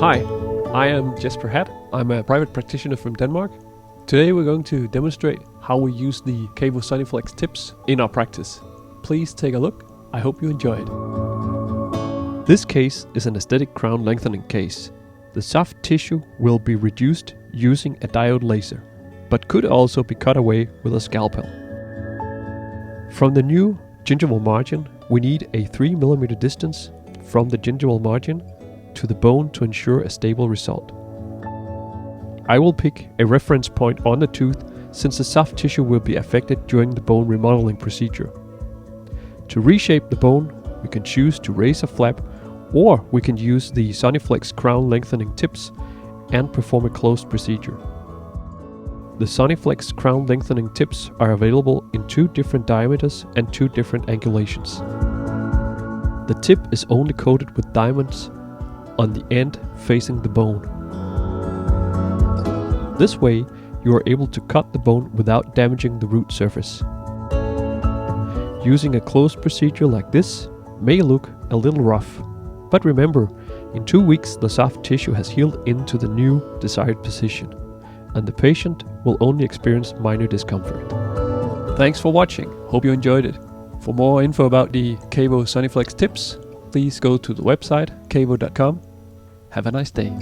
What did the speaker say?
Hi, I am Jesper Hatt. I'm a private practitioner from Denmark. Today we're going to demonstrate how we use the KaVo SONICflex tips in our practice. Please take a look. I hope you enjoy it. This case is an aesthetic crown lengthening case. The soft tissue will be reduced using a diode laser, but could also be cut away with a scalpel. From the new gingival margin, we need a 3 mm distance from the gingival margin to the bone to ensure a stable result. I will pick a reference point on the tooth since the soft tissue will be affected during the bone remodeling procedure. To reshape the bone, we can choose to raise a flap, or we can use the SONICflex crown lengthening tips and perform a closed procedure. The SONICflex crown lengthening tips are available in 2 different diameters and 2 different angulations. The tip is only coated with diamonds on the end facing the bone. This way, you are able to cut the bone without damaging the root surface. Using a closed procedure like this may look a little rough, but remember, in 2 weeks the soft tissue has healed into the new desired position, and the patient will only experience minor discomfort. Thanks for watching. Hope you enjoyed it. For more info about the KaVo SONICflex tips, please go to the website kavo.com. Have a nice day.